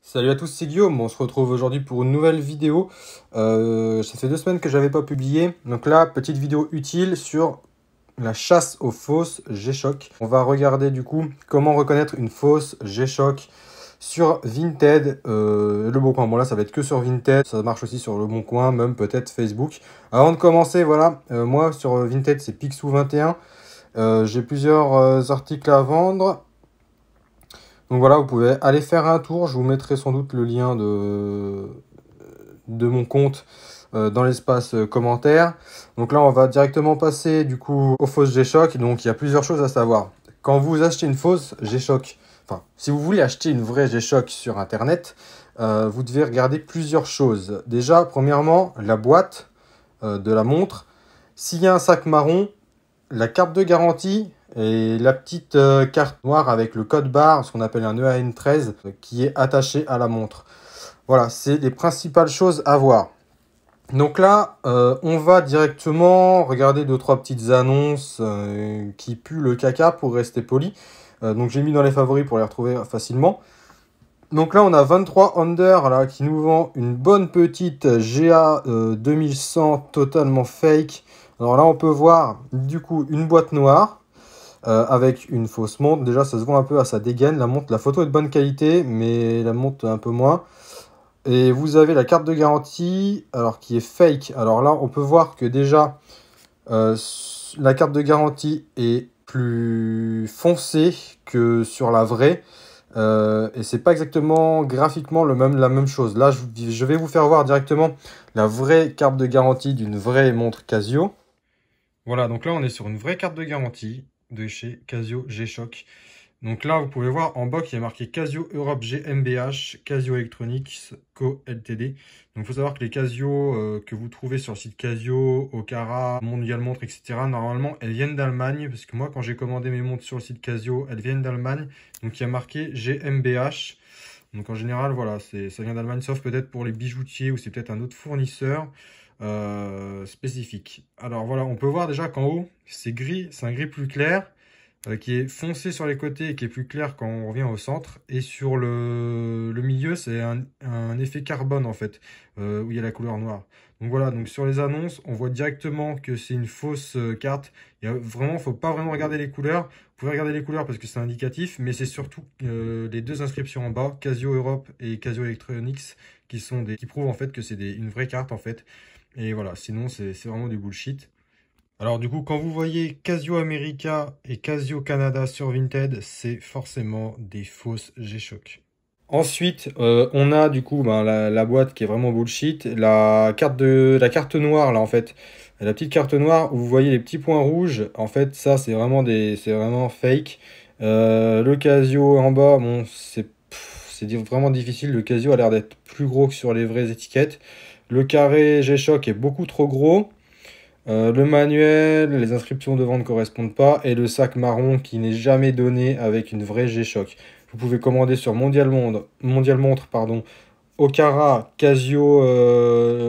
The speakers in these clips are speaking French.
Salut à tous, c'est Guillaume. On se retrouve aujourd'hui pour une nouvelle vidéo. Ça fait 2 semaines que j'avais pas publié. Donc là, petite vidéo utile sur la chasse aux fausses G-Shock. On va regarder du coup comment reconnaître une fausse G-Shock sur Vinted. Le Bon Coin. Bon là, ça va être que sur Vinted. Ça marche aussi sur Le Bon Coin, même peut-être Facebook. Avant de commencer, voilà, moi sur Vinted, c'est Picsou21. J'ai plusieurs articles à vendre. Donc voilà, vous pouvez aller faire un tour. Je vous mettrai sans doute le lien de mon compte dans l'espace commentaire. Donc là, on va directement passer du coup aux fausses G-Shock. Donc il y a plusieurs choses à savoir. Quand vous achetez une fausse G-Shock, enfin, si vous voulez acheter une vraie G-Shock sur Internet, vous devez regarder plusieurs choses. Déjà, premièrement, la boîte de la montre. S'il y a un sac marron, la carte de garantie et la petite carte noire avec le code barre, ce qu'on appelle un EAN13, qui est attaché à la montre. Voilà, c'est les principales choses à voir. Donc là, on va directement regarder 2-3 petites annonces qui puent le caca pour rester poli. Donc j'ai mis dans les favoris pour les retrouver facilement. Donc là, on a 23 Under là, qui nous vend une bonne petite GA 2100 totalement fake. Alors là, on peut voir du coup une boîte noire avec une fausse montre. Déjà, ça se voit un peu à sa dégaine. La montre, la photo est de bonne qualité, mais la montre un peu moins. Et vous avez la carte de garantie, alors qui est fake. Alors là, on peut voir que déjà, la carte de garantie est plus foncée que sur la vraie. Et c'est pas exactement graphiquement la même chose. Là, je vais vous faire voir directement la vraie carte de garantie d'une vraie montre Casio. Voilà, donc là, on est sur une vraie carte de garantie de chez Casio G-Shock. Donc là, vous pouvez voir en bas qu'il y a marqué Casio Europe GmbH, Casio Electronics Co Ltd. Donc il faut savoir que les Casio que vous trouvez sur le site Casio, Okara, Mondial Montre, etc., normalement, elles viennent d'Allemagne. Parce que moi, quand j'ai commandé mes montres sur le site Casio, elles viennent d'Allemagne. Donc il y a marqué GmbH. Donc en général, voilà, ça vient d'Allemagne, sauf peut-être pour les bijoutiers ou c'est peut-être un autre fournisseur spécifique. Alors voilà, on peut voir déjà qu'en haut, c'est gris, c'est un gris plus clair qui est foncé sur les côtés et qui est plus clair quand on revient au centre. Et sur le milieu, c'est un effet carbone en fait, où il y a la couleur noire. Donc voilà, donc sur les annonces, on voit directement que c'est une fausse carte. Faut pas vraiment regarder les couleurs. Vous pouvez regarder les couleurs parce que c'est indicatif, mais c'est surtout les deux inscriptions en bas, Casio Europe et Casio Electronics, qui prouvent en fait que c'est une vraie carte en fait. Et voilà, sinon c'est vraiment du bullshit. Alors du coup, quand vous voyez Casio America et Casio Canada sur Vinted, c'est forcément des fausses G-Shock. Ensuite, on a du coup la boîte qui est vraiment bullshit. La carte noire, là en fait. La petite carte noire où vous voyez les petits points rouges. En fait, ça c'est vraiment fake. Le Casio en bas, bon, c'est vraiment difficile. Le Casio a l'air d'être plus gros que sur les vraies étiquettes. Le carré G-Shock est beaucoup trop gros. Le manuel, les inscriptions de vente ne correspondent pas et le sac marron qui n'est jamais donné avec une vraie G-Shock. Vous pouvez commander sur Mondial Montre, pardon, Okara, Casio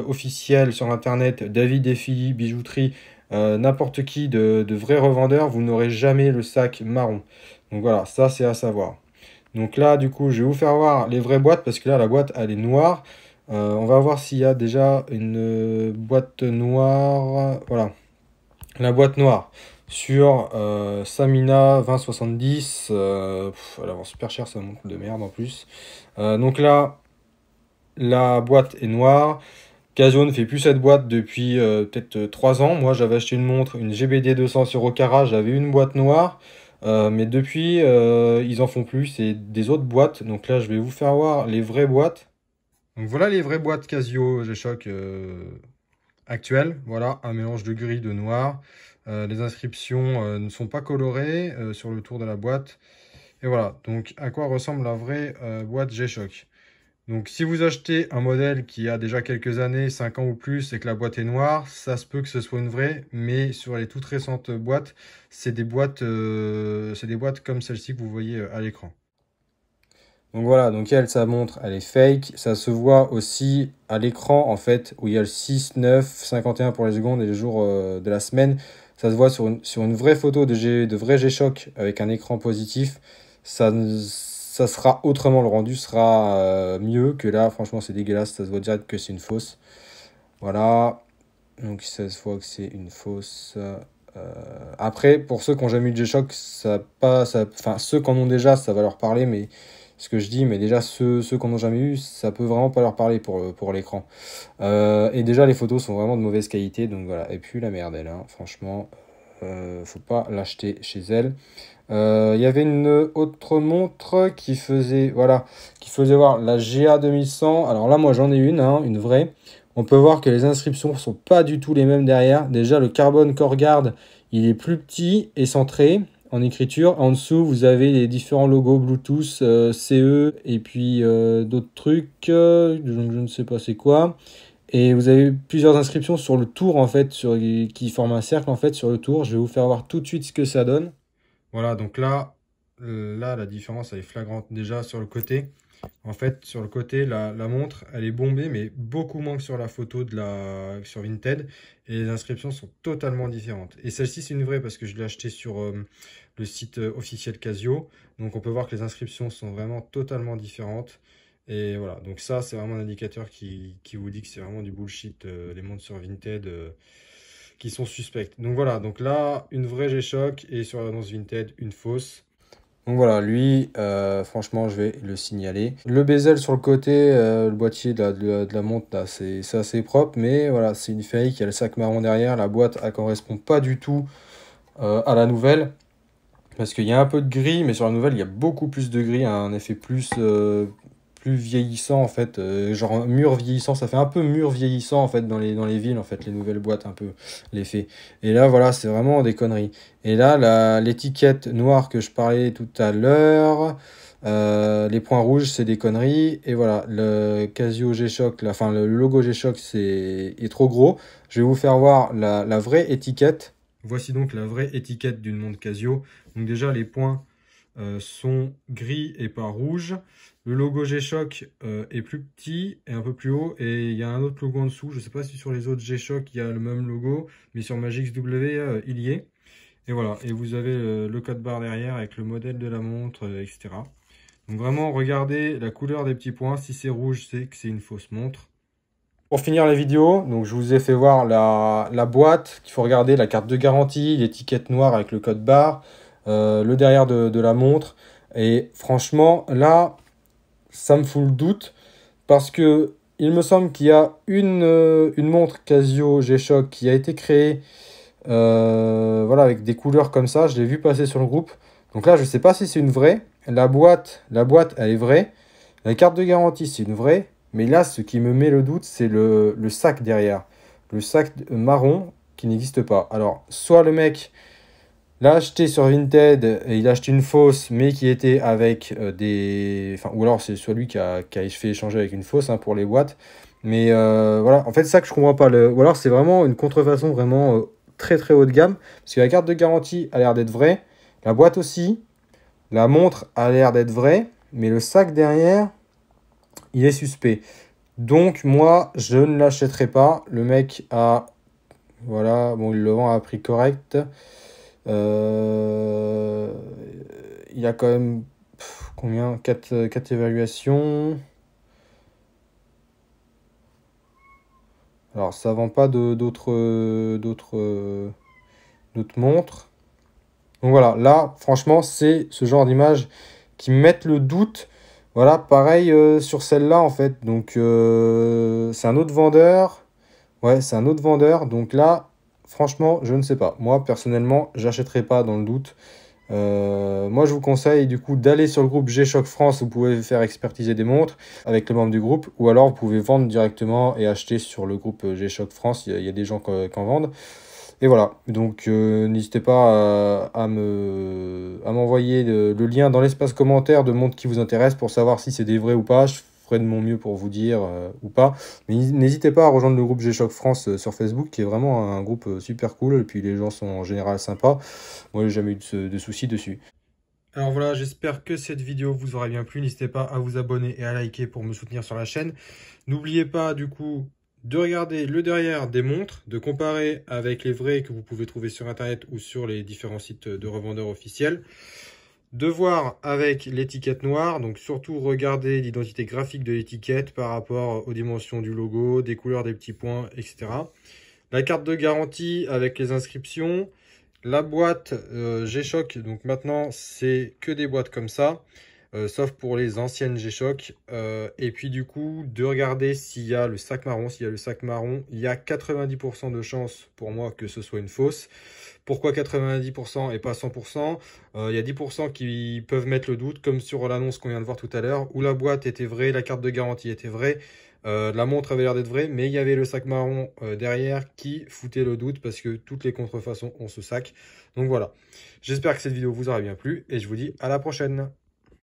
officiel sur internet, David et Philippe, bijouterie, n'importe qui de vrais revendeurs, vous n'aurez jamais le sac marron. Donc voilà, ça c'est à savoir. Donc là, du coup, je vais vous faire voir les vraies boîtes parce que là, la boîte, elle est noire. On va voir s'il y a déjà une boîte noire. Voilà, la boîte noire sur Samina 2070. Elle vend super cher, ça montre de merde en plus. Donc là, la boîte est noire. Casio ne fait plus cette boîte depuis peut-être 3 ans. Moi, j'avais acheté une montre, une GBD 200 sur Okara. J'avais une boîte noire. Mais depuis, ils en font plus. C'est des autres boîtes. Donc là, je vais vous faire voir les vraies boîtes. Donc voilà les vraies boîtes Casio G-Shock actuelles. Voilà, un mélange de gris, de noir. Les inscriptions ne sont pas colorées sur le tour de la boîte. Et voilà, donc à quoi ressemble la vraie boîte G-Shock. Donc si vous achetez un modèle qui a déjà quelques années, 5 ans ou plus, et que la boîte est noire, ça se peut que ce soit une vraie, mais sur les toutes récentes boîtes, c'est des boîtes comme celle-ci que vous voyez à l'écran. Donc voilà, donc elle, sa montre, elle est fake. Ça se voit aussi à l'écran, en fait, où il y a le 6, 9, 51 pour les secondes et les jours de la semaine. Ça se voit sur une vraie photo de vrai G-Shock avec un écran positif. Ça, ça sera autrement, le rendu sera mieux que là. Franchement, c'est dégueulasse, ça se voit direct que c'est une fausse. Voilà, donc ça se voit que c'est une fausse. Après, pour ceux qui n'ont jamais eu de G-Shock, enfin, ceux qui en ont déjà, ça va leur parler, mais ce que je dis, mais déjà ceux qui n'en ont jamais eu, ça peut vraiment pas leur parler pour l'écran. Et déjà, les photos sont vraiment de mauvaise qualité, donc voilà. Et puis la merde, elle, hein, franchement, faut pas l'acheter chez elle. Il y avait une autre montre qui faisait, voilà, qui faisait voir la GA 2100. Alors là, moi, j'en ai une, hein, une vraie. On peut voir que les inscriptions sont pas du tout les mêmes derrière. Déjà, le Carbon Core Guard, il est plus petit et centré en écriture. En dessous, vous avez les différents logos Bluetooth, CE et puis d'autres trucs. Je ne sais pas c'est quoi. Et vous avez plusieurs inscriptions sur le tour, en fait, qui forment un cercle, en fait, sur le tour. Je vais vous faire voir tout de suite ce que ça donne. Voilà, donc là, la différence, elle est flagrante. Déjà, sur le côté, en fait, sur le côté, la montre, elle est bombée, mais beaucoup moins que sur la photo sur Vinted. Et les inscriptions sont totalement différentes. Et celle-ci, c'est une vraie parce que je l'ai achetée sur le site officiel Casio. Donc, on peut voir que les inscriptions sont vraiment totalement différentes. Et voilà, donc ça, c'est vraiment un indicateur qui vous dit que c'est vraiment du bullshit, les montres sur Vinted qui sont suspectes. Donc voilà, donc là, une vraie G-Shock et sur l'annonce Vinted, une fausse. Donc voilà, lui, franchement, je vais le signaler. Le bezel sur le côté, le boîtier de la montre, c'est assez propre, mais voilà, c'est une fake. Il y a le sac marron derrière. La boîte, elle ne correspond pas du tout à la nouvelle. Parce qu'il y a un peu de gris, mais sur la nouvelle, il y a beaucoup plus de gris, un effet plus vieillissant, en fait. Genre un mur vieillissant, ça fait un peu mur vieillissant, en fait, dans les villes, en fait, les nouvelles boîtes, un peu, l'effet. Et là, voilà, c'est vraiment des conneries. Et là, l'étiquette noire que je parlais tout à l'heure, les points rouges, c'est des conneries. Et voilà, le Casio G-Shock, enfin, le logo G-Shock, est trop gros. Je vais vous faire voir la vraie étiquette. Voici donc la vraie étiquette d'une montre Casio. Donc déjà, les points sont gris et pas rouges. Le logo G-Shock est plus petit et un peu plus haut. Et il y a un autre logo en dessous. Je ne sais pas si sur les autres G-Shock, il y a le même logo. Mais sur Magix W, il y est. Et voilà. Et vous avez le code barre derrière avec le modèle de la montre, etc. Donc vraiment, regardez la couleur des petits points. Si c'est rouge, c'est que c'est une fausse montre. Pour finir la vidéo, donc je vous ai fait voir la boîte qu'il faut regarder, la carte de garantie, l'étiquette noire avec le code barre, le derrière de la montre. Et franchement, là, ça me fout le doute parce que il me semble qu'il y a une montre Casio G-Shock qui a été créée voilà, avec des couleurs comme ça. Je l'ai vu passer sur le groupe. Donc là, je ne sais pas si c'est une vraie. La boîte, elle est vraie. La carte de garantie, c'est une vraie. Mais là, ce qui me met le doute, c'est le sac derrière. Le sac marron qui n'existe pas. Alors, soit le mec l'a acheté sur Vinted et il a acheté une fausse, mais qui était avec des... Enfin, ou alors c'est soit lui qui a fait échanger avec une fausse, hein, pour les boîtes. Mais voilà, en fait, c'est ça que je comprends pas. Ou alors c'est vraiment une contrefaçon vraiment très très haut de gamme. Parce que la carte de garantie a l'air d'être vraie. La boîte aussi. La montre a l'air d'être vraie. Mais le sac derrière, il est suspect. Donc moi, je ne l'achèterai pas. Le mec a... Voilà, bon, il le vend à un prix correct. Il a quand même... combien 4 évaluations. Alors, ça vend pas d'autres montres. Donc voilà, là, franchement, c'est ce genre d'image qui me mettent le doute. Voilà, pareil sur celle-là, en fait. Donc, c'est un autre vendeur. Ouais, c'est un autre vendeur. Donc là, franchement, je ne sais pas. Moi, personnellement, j'achèterai pas dans le doute. Moi, je vous conseille du coup d'aller sur le groupe G-Shock France. Vous pouvez faire expertiser des montres avec les membres du groupe. Ou alors, vous pouvez vendre directement et acheter sur le groupe G-Shock France. Il y a des gens qui en vendent. Et voilà, donc n'hésitez pas à m'envoyer le lien dans l'espace commentaire de montres qui vous intéressent pour savoir si c'est des vrais ou pas. Je ferai de mon mieux pour vous dire ou pas. Mais n'hésitez pas à rejoindre le groupe G-Shock France sur Facebook, qui est vraiment un groupe super cool. Et puis les gens sont en général sympas. Moi, j'ai jamais eu de soucis dessus. Alors voilà, j'espère que cette vidéo vous aura bien plu. N'hésitez pas à vous abonner et à liker pour me soutenir sur la chaîne. N'oubliez pas du coup de regarder le derrière des montres, de comparer avec les vraies que vous pouvez trouver sur internet ou sur les différents sites de revendeurs officiels. de voir avec l'étiquette noire, donc surtout regarder l'identité graphique de l'étiquette par rapport aux dimensions du logo, des couleurs des petits points, etc. La carte de garantie avec les inscriptions, la boîte G-Shock, donc maintenant c'est que des boîtes comme ça, sauf pour les anciennes G-Shock. Et puis du coup, de regarder s'il y a le sac marron. S'il y a le sac marron, il y a 90% de chance pour moi que ce soit une fausse. Pourquoi 90% et pas 100%? Il y a 10% qui peuvent mettre le doute, comme sur l'annonce qu'on vient de voir tout à l'heure, où la boîte était vraie, la carte de garantie était vraie, la montre avait l'air d'être vraie, mais il y avait le sac marron derrière qui foutait le doute parce que toutes les contrefaçons ont ce sac. Donc voilà, j'espère que cette vidéo vous aura bien plu et je vous dis à la prochaine.